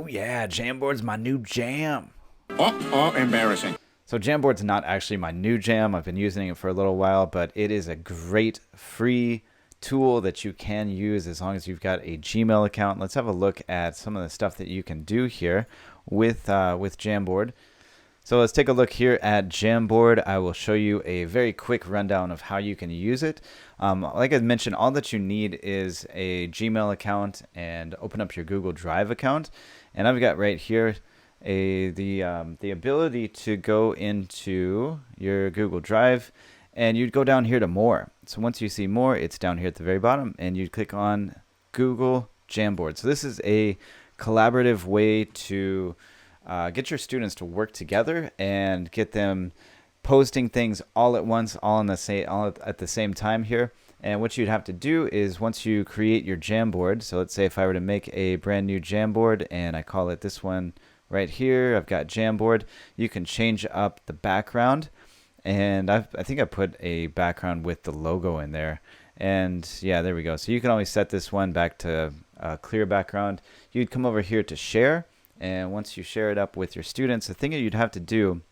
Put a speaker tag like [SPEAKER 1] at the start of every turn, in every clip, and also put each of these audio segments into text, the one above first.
[SPEAKER 1] Oh yeah, Jamboard's my new jam.
[SPEAKER 2] Embarrassing.
[SPEAKER 1] So Jamboard's not actually my new jam. I've been using it for a little while, but it is a great free tool that you can use as long as you've got a Gmail account. Let's have a look at some of the stuff that you can do here with Jamboard. So let's take a look here at Jamboard. I will show you a very quick rundown of how you can use it. Like I mentioned, all that you need is a Gmail account and open up your Google Drive account. And I've got right here the ability to go into your Google Drive, and you'd go down here to more. So once you see more, it's down here at the very bottom, and you'd click on Google Jamboard. So this is a collaborative way to get your students to work together and get them posting things all at once, all at the same time here. And what you'd have to do is once you create your Jamboard, so let's say if I were to make a brand new Jamboard and I call it this one right here, I've got Jamboard, you can change up the background. And I think I put a background with the logo in there. And yeah, there we go. So you can always set this one back to a clear background. You'd come over here to share. And once you share it up with your students, the thing that you'd have to do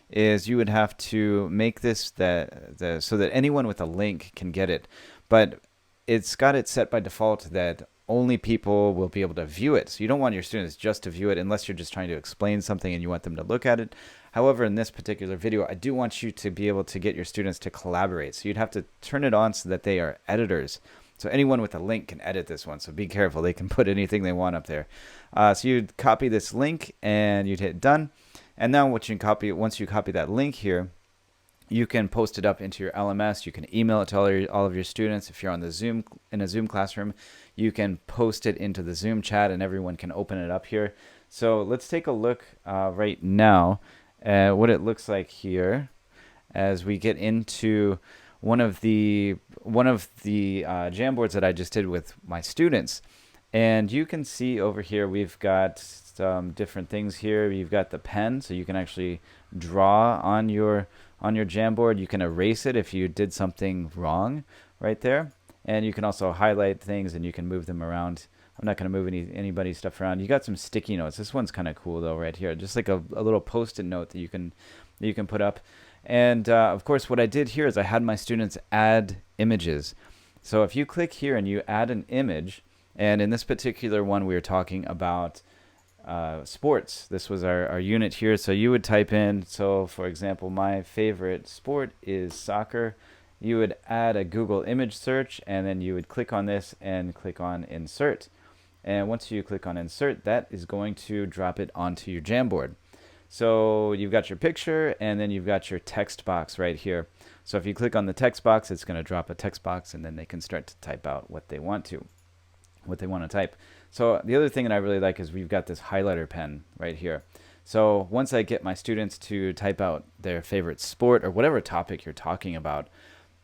[SPEAKER 1] is you would have to make this so that anyone with a link can get it. But it's got it set by default that only people will be able to view it. So you don't want your students just to view it unless you're just trying to explain something and you want them to look at it. However, in this particular video, I do want you to be able to get your students to collaborate. So you'd have to turn it on so that they are editors. So anyone with a link can edit this one. So be careful. They can put anything they want up there. So you'd copy this link and you'd hit done. And now once you copy that link here, you can post it up into your LMS. You can email it to all of your students. If you're on in a Zoom classroom, you can post it into the Zoom chat and everyone can open it up here. So let's take a look right now at what it looks like here as we get into one of the Jamboards that I just did with my students. And you can see over here we've got some different things here. You've got the pen, so you can actually draw on your Jamboard. You can erase it if you did something wrong right there. And you can also highlight things and you can move them around. I'm not going to move anybody's stuff around. You got some sticky notes. This one's kind of cool though right here. Just like a little post-it note that you can put up. And of course, what I did here is I had my students add images. So if you click here and you add an image, and in this particular one, we were talking about sports. This was our unit here. So you would type in, so for example, my favorite sport is soccer. You would add a Google image search, and then you would click on this and click on insert. And once you click on insert, that is going to drop it onto your Jamboard. So you've got your picture and then you've got your text box right here. So if you click on the text box, it's going to drop a text box and then they can start to type out what they want to type. So the other thing that I really like is we've got this highlighter pen right here. So once I get my students to type out their favorite sport or whatever topic you're talking about,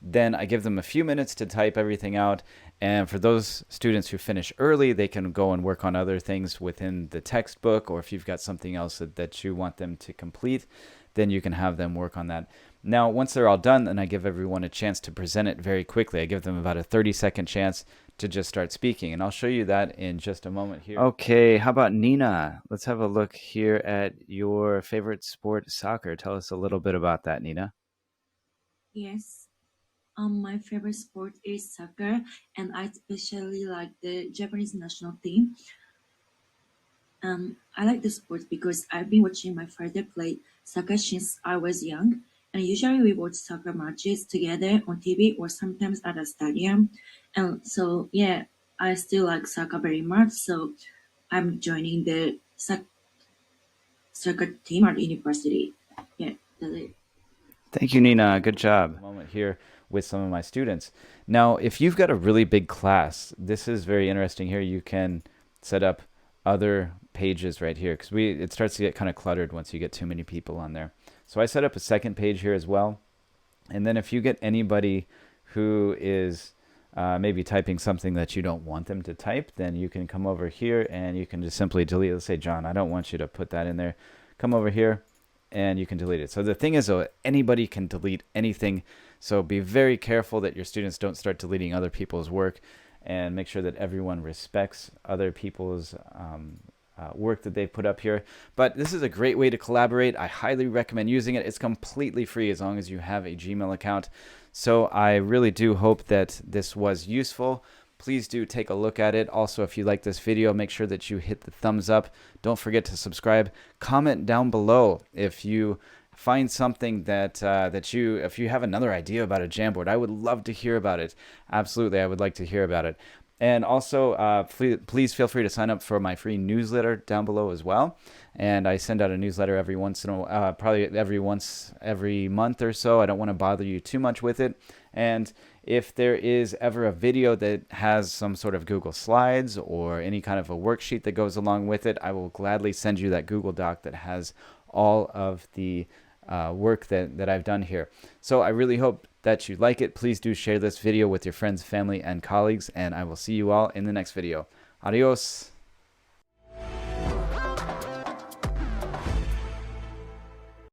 [SPEAKER 1] then I give them a few minutes to type everything out. And for those students who finish early, they can go and work on other things within the textbook, or if you've got something else that you want them to complete, then you can have them work on that. Now, once they're all done, then I give everyone a chance to present it very quickly. I give them about a 30-second chance to just start speaking, and I'll show you that in just a moment here. Okay, how about Nina? Let's have a look here at your favorite sport, soccer. Tell us a little bit about that, Nina.
[SPEAKER 3] Yes. My favorite sport is soccer, and I especially like the Japanese national team. I like the sport because I've been watching my father play soccer since I was young, and usually we watch soccer matches together on TV or sometimes at a stadium. And so, yeah, I still like soccer very much. So I'm joining the soccer team at university. Yeah, that's it.
[SPEAKER 1] Thank you, Nina. Good job. Moment here with some of my students. Now, if you've got a really big class, this is very interesting here. You can set up other pages right here because it starts to get kind of cluttered once you get too many people on there. So I set up a second page here as well. And then if you get anybody who is maybe typing something that you don't want them to type, then you can come over here and you can just simply delete. Let's say, John, I don't want you to put that in there. Come over here and you can delete it. So the thing is, though, anybody can delete anything. So be very careful that your students don't start deleting other people's work, and make sure that everyone respects other people's work that they've put up here. But this is a great way to collaborate. I highly recommend using it. It's completely free as long as you have a Gmail account. So I really do hope that this was useful. Please do take a look at it. Also, if you like this video, make sure that you hit the thumbs up. Don't forget to subscribe. Comment down below if you find something that if you have another idea about a Jamboard. I would love to hear about it. Absolutely, I would like to hear about it. And also, please feel free to sign up for my free newsletter down below as well. And I send out a newsletter every probably every month or so. I don't want to bother you too much with it. And if there is ever a video that has some sort of Google Slides or any kind of a worksheet that goes along with it, I will gladly send you that Google Doc that has all of the work that I've done here. So I really hope that you like it. Please do share this video with your friends, family, and colleagues, and I will see you all in the next video. Adios.